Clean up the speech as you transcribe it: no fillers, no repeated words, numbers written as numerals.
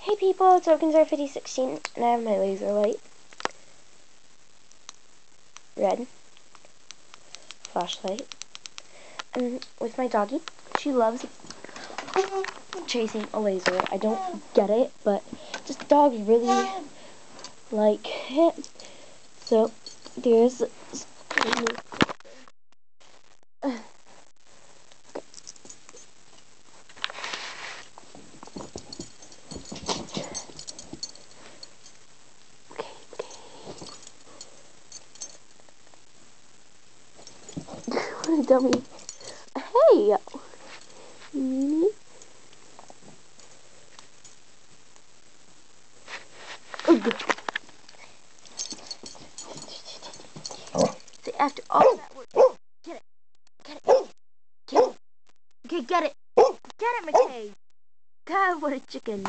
Hey people, it's OpenStar5016, and I have my laser light. Red. Flashlight. And with my doggy, she loves chasing a laser. I don't get it, but this doggy really like it. So, there's... What a dummy. Hey! Mimi? See, after all that work, get it. Get it. Get it. Okay, get it. Get it, McKay. God, what a chicken.